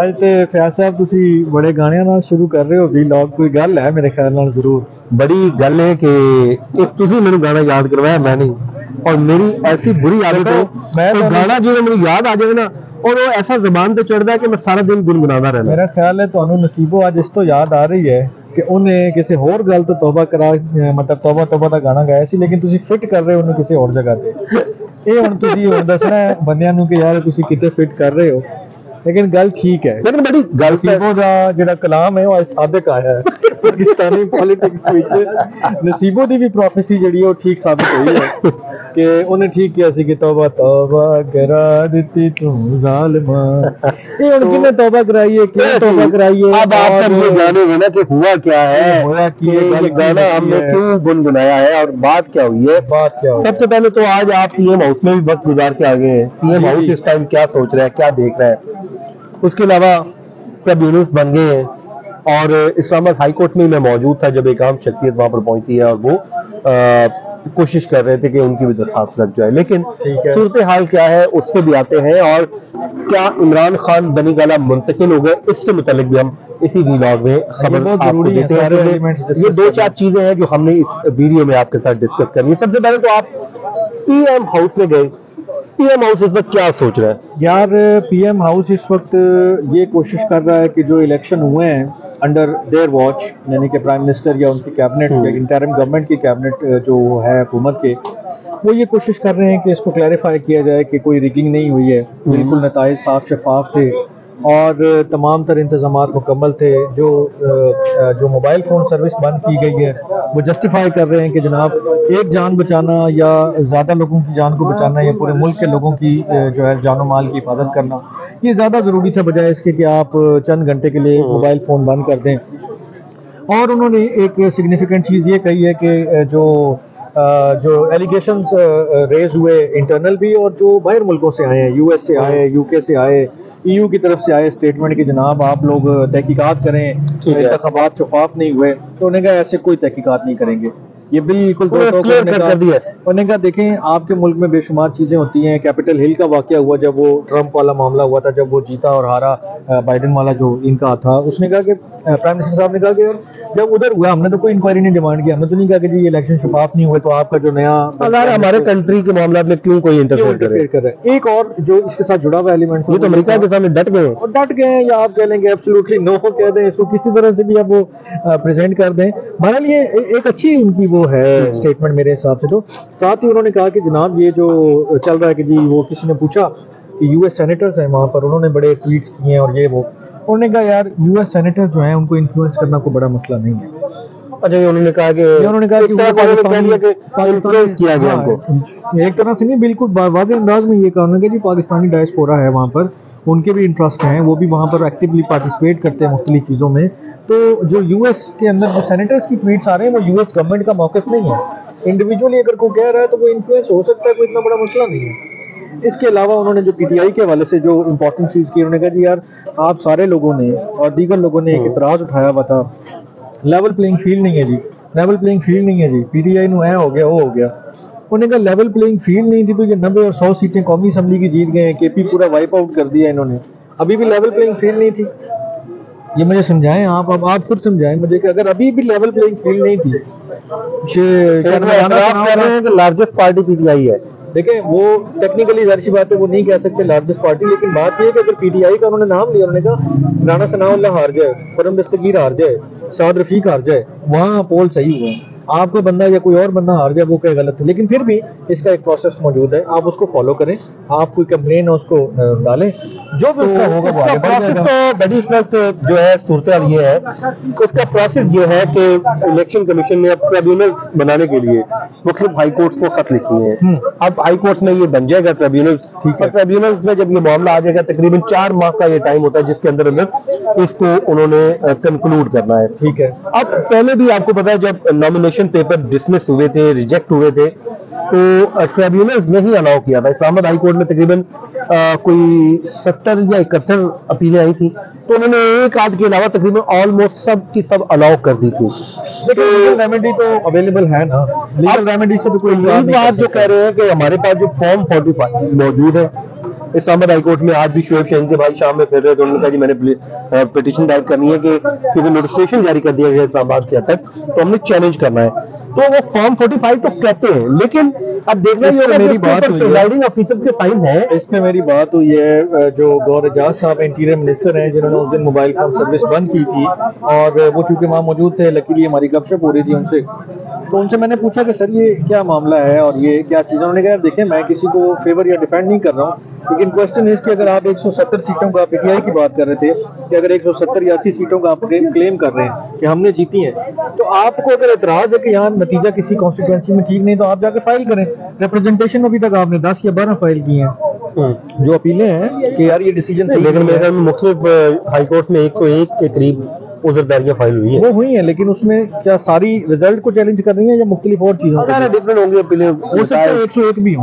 आज तो फैज साहब तुसी बड़े गाणियां नाल शुरू कर रहे हो वीलॉग, कोई गल है मेरे ख्याल नाल जरूर। बड़ी गल है कि एक तुसी मैंने गाना याद करवाया, मैं नहीं, और मेरी ऐसी बुरी आदत है तो गाना जो मेरी याद आ जाए ना और वो ऐसा जबान पे चढ़ता है कि मैं सारा दिन गुनगुनाता रहना। मेरा ख्याल है ਤੁਹਾਨੂੰ नसीबो आज इस तो याद आ रही है कि उन्हें किसी होर गल तो तौबा करा, मतलब तौबा तौबा दा गाना गाया सी, लेकिन तुसी फिट कर रहे हो उन्हें किसी और जगह ते। ਇਹ ਹੁਣ ਤੁਸੀਂ ਹੁਣ ਦੱਸਣਾ ਹੈ ਬੰਦਿਆਂ ਨੂੰ ਕਿ ਯਾਰ ਤੁਸੀਂ ਕਿਤੇ ਫਿਟ ਕਰ ਰਹੇ ਹੋ, लेकिन गल ठीक है। लेकिन बड़ी गल नसीबो दा जेड़ा कलाम है वो आज सादिक आया है पाकिस्तानी पॉलिटिक्स विच। नसीबो दी भी प्रोफेसी जेड़ी है वो ठीक साबित हुई है कि उन्हें ठीक किया सी कि तौबा तौबा करा दी तू जालिमा। ये हुन किने तौबा कराई है, क्यों तौबा कराई है? अब आप सब ये जानेंगे ना कि हुआ क्या है, हुआ कि ये गाना हमने क्यों गुनगुनाया है और बात क्या हुई है। बात क्या हुई? सबसे पहले तो आज आप पीएम हाउस में भी वक्त गुजार के आ गए हैं। पीएम हाउस इस टाइम क्या सोच रहा है, क्या देख रहा है? उसके अलावा ट्रिब्यूनल्स बन गए हैं और इस्लामाबाद हाई कोर्ट में मैं मौजूद था जब एक आम शख्सियत वहां पर पहुंची है और वो कोशिश कर रहे थे कि उनकी भी दरखास्त लग जाए। लेकिन सूरत हाल क्या है उससे भी आते हैं, और क्या इमरान खान बनी गाला मुंतकिल हो गए, इससे मुतालिक भी हम इसी वीलॉग में खबर आपको देते हैं। ये दो चार चीजें हैं जो हमने इस वीडियो में आपके साथ डिस्कस करनी है। सबसे पहले तो आप पीएम हाउस में गए, पीएम हाउस इस वक्त क्या सोच रहा है? यार पीएम हाउस इस वक्त ये कोशिश कर रहा है कि जो इलेक्शन हुए हैं अंडर देयर वॉच, यानी कि प्राइम मिनिस्टर या उनकी कैबिनेट या इंटरिम गवर्नमेंट की कैबिनेट जो है हुकूमत के, वो ये कोशिश कर रहे हैं कि इसको क्लैरिफाई किया जाए कि कोई रिगिंग नहीं हुई है, बिल्कुल नताइज साफ शफाफ थे और तमाम तर इंतजामात मुकम्मल थे। जो मोबाइल फ़ोन सर्विस बंद की गई है वो जस्टिफाई कर रहे हैं कि जनाब एक जान बचाना या ज़्यादा लोगों की जान को बचाना या पूरे मुल्क के लोगों की जो है जानो माल की हिफाजत करना ये ज़्यादा ज़रूरी था बजाय इसके कि आप चंद घंटे के लिए मोबाइल फ़ोन बंद कर दें। और उन्होंने एक सिग्निफिकेंट चीज़ ये कही है कि जो एलिगेशंस रेज हुए इंटरनल भी और जो बाहर मुल्कों से आए हैं, यूएस से आए, यूके से आए, ईयू की तरफ से आए स्टेटमेंट कि जनाब आप लोग तहकीकात करें, इंतखाबात शफाफ नहीं हुए, तो उन्होंने कहा ऐसे कोई तहकीकात नहीं करेंगे। ये बिल्कुल उन्होंने कहा देखें आपके मुल्क में बेशुमार चीज़ें होती हैं। कैपिटल हिल का वाकया हुआ जब वो ट्रंप वाला मामला हुआ था, जब वो जीता और हारा, बाइडन वाला जो इनका था, उसने कहा कि प्राइम मिनिस्टर साहब ने कहा कि यार जब उधर हुआ हमने तो कोई इंक्वायरी नहीं डिमांड किया, हमने तो नहीं कहा कि जी ये इलेक्शन शफाफ नहीं हुए तो आपका जो नया हमारे कंट्री के मामला में क्यों कोई इंटरफेयर कर रहा है। एक और जो इसके साथ जुड़ा हुआ एलिमेंट ये तो अमेरिका के सामने डट गए और डट गए हैं, या आप कह लेंगे एब्सोल्युटली नो कह दें, इसको किसी तरह से भी आप वो प्रेजेंट कर दें। बहरहाल ये एक अच्छी उनकी वो है स्टेटमेंट मेरे हिसाब से। तो साथ ही उन्होंने कहा कि जनाब ये जो चल रहा है कि जी वो किसी ने पूछा कि यूएस सेनेटर्स हैं वहाँ पर, उन्होंने बड़े ट्वीट्स किए हैं और ये वो, उन्होंने कहा यार यूएस सेनेटर्स जो हैं उनको इन्फ्लुएंस करना कोई बड़ा मसला नहीं है। अच्छा ये उन्होंने कहा कि पाकिस्तान किया गया उनको एक तरह से नहीं, बिल्कुल वाज़ेह अंदाज में ये कहना कि जी पाकिस्तानी डायस्पोरा है वहाँ पर, उनके भी इंटरेस्ट हैं, वो भी वहाँ पर एक्टिवली पार्टिसिपेट करते हैं मुख्तलिफ चीज़ों में। तो जो यूएस के अंदर जो सेनेटर्स की ट्वीट्स आ रहे हैं वो यूएस गवर्नमेंट का मौक़िफ़ नहीं है। इंडिविजुअली अगर कोई कह रहा है तो वो इन्फ्लुएंस हो सकता है, कोई इतना बड़ा मसला नहीं है। इसके अलावा उन्होंने जो पीटीआई के हवाले से जो इंपॉर्टेंट चीज़ की, उन्होंने कहा जी यार आप सारे लोगों ने और दीगर लोगों ने एक इतराज़ उठाया हुआ था, लेवल प्लेइंग फील्ड नहीं है जी, लेवल प्लेइंग फील्ड नहीं है जी, पीटीआई नु हो गया वो हो गया। उन्होंने कहा लेवल प्लेइंग फील्ड नहीं थी तो ये 90 और 100 सीटें कौमी असम्बली की जीत गए हैं, केपी पूरा वाइप आउट कर दिया इन्होंने, अभी भी लेवल प्लेइंग फील्ड नहीं थी। ये मुझे समझाएं आप, अब आप खुद समझाएं मुझे कि अगर अभी भी लेवल प्लेइंग फील्ड नहीं थी, लार्जेस्ट पार्टी पीटीआई है। देखें वो टेक्निकली जाहिर सी बात है वो नहीं कह सकते लार्जेस्ट पार्टी, लेकिन बात ये है कि अगर पीटीआई का उन्होंने नाम लिया, उन्होंने कहा राना सनाउल्लाह हार जाए, परम दस्तगीर हार जाए, साद रफीक हार जाए, वहाँ पोल सही हुआ, आपका बंदा या कोई और बंदा हार जाए वो कहीं गलत है, लेकिन फिर भी इसका एक प्रोसेस मौजूद है, आप उसको फॉलो करें, आप कोई कंप्लेन है उसको डालें, जो भी उसका होगा वो आगे बढ़ जाएगा। तो बड़ी इस वक्त जो है सूरत ये है, उसका प्रोसेस ये है कि इलेक्शन कमीशन ने अब ट्रिब्यूनल्स बनाने के लिए मुख्तलिफ हाई कोर्ट्स को खत लिखे हैं। अब हाई कोर्ट्स में ये बन जाएगा ट्रिब्यूनल्स, ठीक है। ट्रिब्यूनल्स में जब ये मामला आ जाएगा तकरीबन 4 माह का ये टाइम होता है जिसके अंदर अंदर इसको उन्होंने कंक्लूड करना है, ठीक है। अब पहले भी आपको पता है जब नॉमिनेशन पेपर डिसमिस हुए थे, रिजेक्ट हुए थे, तो ट्रिब्यूनल्स ने ही अलाउ किया था। इस्लामाबाद हाई कोर्ट में तकरीबन कोई 70 या 71 अपीलें आई थी, तो उन्होंने एक आध के अलावा तकरीबन ऑलमोस्ट सब की सब अलाउ कर दी थी। लेकिन लीगल रेमेडी तो अवेलेबल है ना, लीगल रेमेडी से तो कोई बात जो कह रहे हैं कि हमारे पास जो फॉर्म 45 मौजूद है, इस्लामाबाद हाई कोर्ट में आज भी शोएब शहीन के भाई शाम में फिर रहे थे। उन्होंने कहा जी मैंने पिटीशन दायर करनी है कि क्योंकि नोटिफिकेशन जारी कर दिया गया इस्लामाबाद के तक, तो हमने चैलेंज करना है। तो वो फॉर्म 45 तो कहते हैं, लेकिन अब देखना ये होगा मेरी बात प्रिजाइडिंग ऑफिसर के साइन है। इसमें मेरी बात हुई है, जो गौर एजाज साहब इंटीरियर मिनिस्टर हैं, जिन्होंने उस दिन मोबाइल फोन सर्विस बंद की थी, और वो चूंकि वहाँ मौजूद थे, लकीली हमारी गपशप हो रही थी उनसे, तो उनसे मैंने पूछा कि सर ये क्या मामला है और ये क्या चीज़। उन्होंने कहा देखें मैं किसी को फेवर या डिफेंड नहीं कर रहा हूँ, लेकिन क्वेश्चन इस कि अगर आप 170 सीटों का पीटीआई की बात कर रहे थे कि अगर 170 या 80 सीटों का आप क्लेम कर रहे हैं कि हमने जीती हैं, तो आपको अगर एतराज है कि यहाँ नतीजा किसी कॉन्स्टिट्यूएंसी में ठीक नहीं, तो आप जाके फाइल करें। रिप्रेजेंटेशन अभी तक आपने 10 या 12 फाइल की हैं जो अपीलें हैं कि यार ये डिसीजन सही, लेकिन मेरे मुख्तलिफ हाई कोर्ट में 101 के करीब उजरदारियां फाइल हुई है। वो हुई है, लेकिन उसमें क्या सारी रिजल्ट को चैलेंज कर रही है या मुख्तलिफ और चीजों डिफरेंट होंगे? हो सकता है 101 भी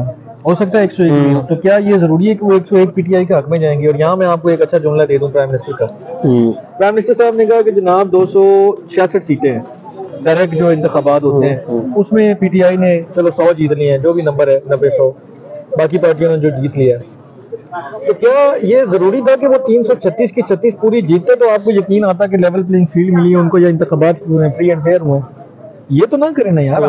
हो सकता है 101 भी हो। तो क्या ये जरूरी है कि वो 101 पीटीआई के हक में जाएंगे? और यहाँ मैं आपको एक अच्छा जुमला दे दूं प्राइम मिनिस्टर का। प्राइम मिनिस्टर साहब ने कहा कि जनाब 266 सीटें हैं डायरेक्ट जो इंतखाबात होते हैं, उसमें पीटीआई ने चलो 100 जीत लिए हैं, जो भी नंबर है 90-100, बाकी पार्टियों ने जो जीत लिया है। तो क्या ये जरूरी था कि वो 336 की 36 पूरी जीतते तो आपको यकीन आता कि लेवल प्लेइंग फील्ड मिली है उनको या इंतखाबात फ्री एंड फेयर हुए? ये तो ना करें ना यार।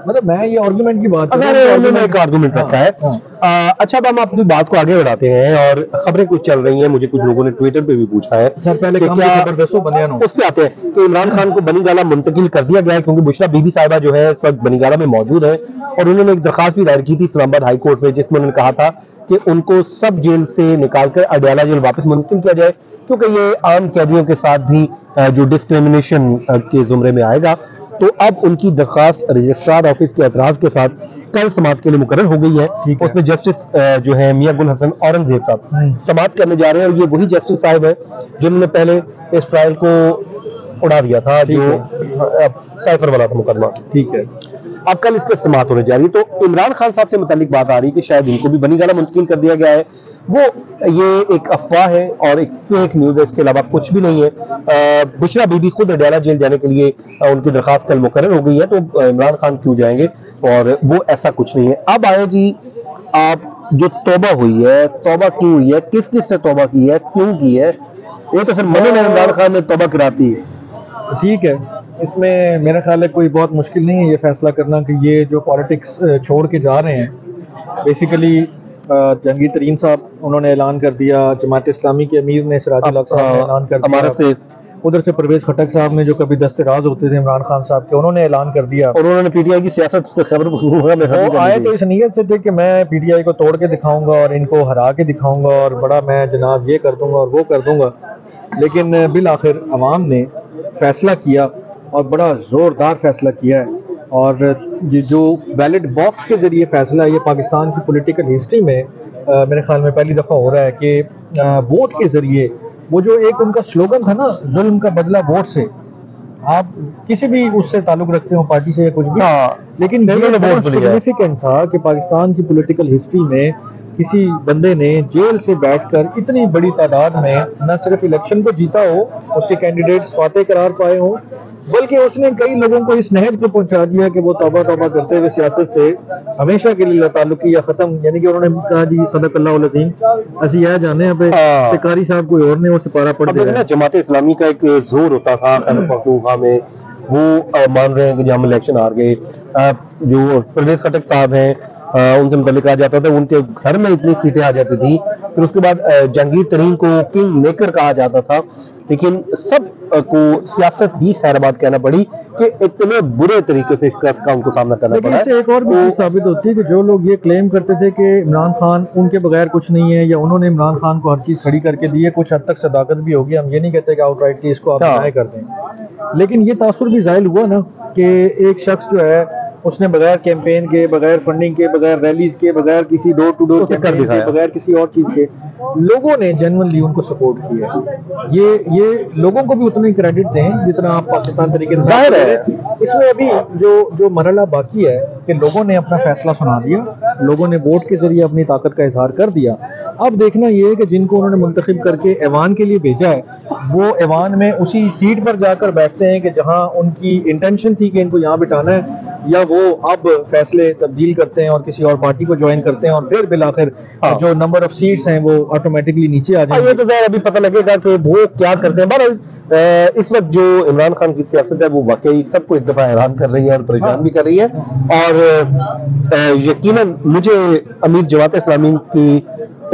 मतलब मैं ये आर्गुमेंट की बात एक आर्गुमेंट रखा है। अच्छा, अब हम अपनी बात को आगे बढ़ाते हैं और खबरें कुछ चल रही हैं, मुझे कुछ लोगों ने ट्विटर पे भी पूछा है। सर पहले उस पे आते हैं कि इमरान खान को बनीगाला मुंतकिल कर दिया गया है, क्योंकि बुशरा बीबी साहिबा जो है इस वक्त बनीगाला में मौजूद है, और उन्होंने एक दरखास्त भी दायर की थी इस्लामाबाद हाई कोर्ट में, जिसमें उन्होंने कहा था कि उनको सब जेल से निकालकर अडयाला जेल वापस मुंतकिल किया जाए, क्योंकि ये आम कैदियों के साथ भी जो डिस्क्रिमिनेशन के जुमरे में आएगा। तो अब उनकी दरखास्त रजिस्ट्रार ऑफिस के एतराज के साथ कल समाअत के लिए मुकर्रर हो गई है। उसमें जस्टिस जो है मियां गुल हसन औरंगजेब साहब समाअत करने जा रहे हैं, और ये वही जस्टिस साहब है जिन्होंने पहले इस ट्रायल को उड़ा दिया था, जो साइफर वाला था मुकदमा। ठीक है, अब कल इसके समाअत होने जा रही है। तो इमरान खान साहब से मुतालिक बात आ रही है कि शायद इनको भी बनीगाला मुंतकिल कर दिया गया है। वो ये एक अफवाह है और एक फेक न्यूज है, इसके अलावा कुछ भी नहीं है। बुशरा बीबी खुद अडयाला जेल जाने के लिए उनकी दरखास्त कल मुकर्रर हो गई है, तो इमरान खान क्यों जाएंगे? और वो ऐसा कुछ नहीं है। अब आए जी, आप जो तौबा हुई है, तौबा क्यों हुई है, किस किस ने तौबा की है, क्यों की है, ये तो फिर मदन इमरान खान ने तौबा कराती है। ठीक है, इसमें मेरा ख्याल है कोई बहुत मुश्किल नहीं है ये फैसला करना कि ये जो पॉलिटिक्स छोड़ के जा रहे हैं, बेसिकली जहांगीर तरीन साहब उन्होंने ऐलान कर दिया, जमात इस्लामी के अमीर ने सिराजुल हक साहब ने ऐलान कर दिया, उधर से परवेज खटक साहब ने जो कभी दस्तराज होते थे इमरान खान साहब के, उन्होंने ऐलान कर दिया, और उन्होंने पीटीआई की सियासत से खबर आए तो इस नीयत से थे कि मैं पीटीआई को तोड़ के दिखाऊंगा और इनको हरा के दिखाऊंगा और बड़ा मैं जनाब ये कर दूंगा और वो कर दूंगा। लेकिन बिल आखिर अवाम ने फैसला किया और बड़ा जोरदार फैसला किया है, और जो बैलेट बॉक्स के जरिए फैसला है, ये पाकिस्तान की पॉलिटिकल हिस्ट्री में मेरे ख्याल में पहली दफ़ा हो रहा है कि वोट के जरिए, वो जो एक उनका स्लोगन था ना, जुल्म का बदला वोट से, आप किसी भी उससे ताल्लुक रखते हो पार्टी से या कुछ भी, लेकिन ये बहुत सिग्निफिकेंट था कि पाकिस्तान की पॉलिटिकल हिस्ट्री में किसी बंदे ने जेल से बैठकर इतनी बड़ी तादाद में न सिर्फ इलेक्शन को जीता हो, उसके कैंडिडेट्स फातेह करार पाए हो, बल्कि उसने कई लोगों को इस नहज पे पहुंचा दिया कि वो तौबा तौबा करते हुए सियासत से हमेशा के लिए ताल्लुकी या खत्म। यानी कि उन्होंने कहा जी सदकल्लाहुल अज़ीम, असि यह जाने पे कारी साहब कोई और ने वो सिपारा पढ़ दिया। जमात इस्लामी का एक जोर होता था पख्तूनख्वा में, वो मान रहे हैं कि हम इलेक्शन हार गए। जो परवेज खटक साहब हैं, उनसे मुतालिक कहा जाता था उनके घर में इतनी सीटें आ जाती थी, फिर उसके बाद जहांगीर तरीन को किंग मेकर कहा जाता था, लेकिन सब को सियासत ही खैराबाद कहना पड़ी कि इतने बुरे तरीके से शिकस्त का उनको सामना करना पड़ा। इससे एक और भी चीज साबित होती है कि जो लोग ये क्लेम करते थे कि इमरान खान उनके बगैर कुछ नहीं है, या उन्होंने इमरान खान को हर चीज खड़ी करके दी है, कुछ हद तक सदाकत भी होगी, हम ये नहीं कहते कि आउटराइट की इसको आप डिनाई कर दें, लेकिन ये तासुर भी जाहिर हुआ ना कि एक शख्स जो है उसने बगैर कैंपेन के, बगैर फंडिंग के, बगैर रैलीज के, बगैर किसी डोर टू डोर कैंपेन के, बगैर किसी और चीज के, लोगों ने जेन्युइनली उनको सपोर्ट किया। ये लोगों को भी उतना ही क्रेडिट दें जितना आप पाकिस्तान तरीके से जाहिर है। इसमें अभी जो मरहला बाकी है कि लोगों ने अपना फैसला सुना दिया, लोगों ने वोट के जरिए अपनी ताकत का इजहार कर दिया। अब देखना ये है कि जिनको उन्होंने मुंतखब करके ऐवान के लिए भेजा है, वो ऐवान में उसी सीट पर जाकर बैठते हैं कि जहां उनकी इंटेंशन थी कि इनको यहाँ बिठाना है, या वो अब फैसले तब्दील करते हैं और किसी और पार्टी को ज्वाइन करते हैं और फिर बिलाखिर जो नंबर ऑफ सीट्स हैं वो ऑटोमेटिकली नीचे आ ये जाएंगे। तो ज़ाहिर अभी पता लगेगा कि वो क्या करते हैं। बहरहाल इस वक्त जो इमरान खान की सियासत है वो वाकई सबको एक दफा हैरान कर रही है और परेशान भी कर रही है। और यकीनन मुझे अमीर जमात इस्लामी की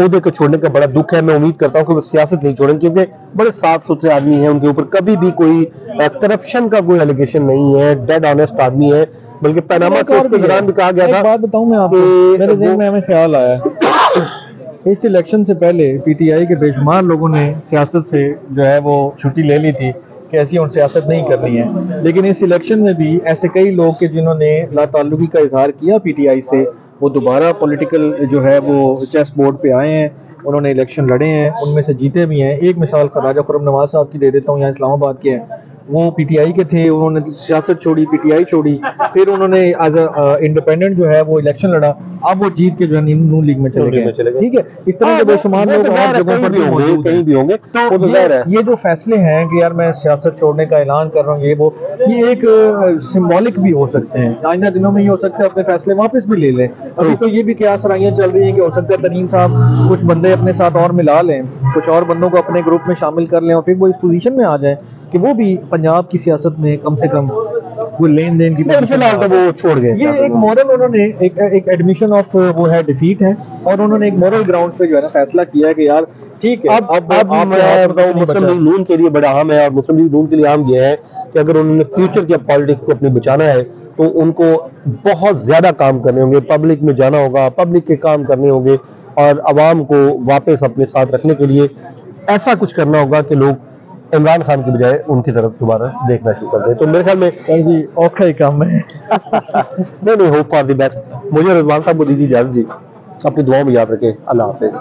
ओहदे को छोड़ने का बड़ा दुख है। मैं उम्मीद करता हूँ कि वो सियासत नहीं छोड़ेंगे, क्योंकि बड़े साफ सुथरे आदमी हैं, उनके ऊपर कभी भी कोई करप्शन का कोई एलिगेशन नहीं है, डेड ऑनेस्ट आदमी है। बल्कि पनामा केस के दौरान भी कहा गया था। एक बात बताऊं मैं आपको, मेरे ज़हन में हमें ख्याल आया इस इलेक्शन से पहले पीटीआई के बेशुमार लोगों ने सियासत से जो है वो छुट्टी ले ली थी कि ऐसी और सियासत नहीं करनी है, लेकिन इस इलेक्शन में भी ऐसे कई लोग के जिन्होंने लाताल्लुकी का इजहार किया पीटीआई से, वो दोबारा पॉलिटिकल जो है वो चेस बोर्ड पे आए हैं, उन्होंने इलेक्शन लड़े हैं, उनमें से जीते भी हैं। एक मिसाल ख्वाजा खुर्रम नवाज साहब की दे देता हूँ, यहाँ इस्लामाबाद के हैं, वो पीटीआई के थे, उन्होंने सियासत छोड़ी, पीटीआई छोड़ी, फिर उन्होंने एज इंडिपेंडेंट जो है वो इलेक्शन लड़ा, अब वो जीत के जो है नून लीग में चले गए। ठीक है, इस तरह के बेशुमार लोग और जगहों पर भी मौजूद कहीं भी होंगे। तो ये जो फैसले हैं कि यार मैं सियासत छोड़ने का ऐलान कर रहा हूँ, ये एक सिंबॉलिक भी हो सकते हैं। आइंदा दिनों में ये हो सकता है अपने फैसले वापस भी ले लें। अभी तो ये भी क्या सराइयां चल रही हैं कि हो सकता है तरीन साहब कुछ बंदे अपने साथ और मिला लें, कुछ और बंदों को अपने ग्रुप में शामिल कर लें और फिर वो इस पोजीशन में आ जाए कि वो भी पंजाब की सियासत में कम से कम वो लेन देन की फिलहाल तो वो छोड़ गए। ये एक मॉरल उन्होंने एक एडमिशन ऑफ वो है डिफीट है, और उन्होंने एक मॉरल ग्राउंड्स पे जो है ना फैसला किया है कि यार ठीक है। अब मैं बताऊं, मुस्लिम लीग नून के लिए बड़ा अहम है, और मुस्लिम लीग नून के लिए अहम यह है कि अगर उन्होंने फ्यूचर के पॉलिटिक्स को अपने बचाना है तो उनको बहुत ज्यादा काम करने होंगे, पब्लिक में जाना होगा, पब्लिक के काम करने होंगे, और आवाम को वापस अपने साथ रखने के लिए ऐसा कुछ करना होगा कि लोग इमरान खान की बजाय उनकी तरफ दोबारा देखना शुरू कर दें। तो मेरे ख्याल में सर जी औखा ही काम है। नहीं, होप फॉर द बेस्ट। मुझे रिजवान साहब को दीजिए इजाजत जी, अपनी दुआओं में याद रखें। अल्लाह हाफिज।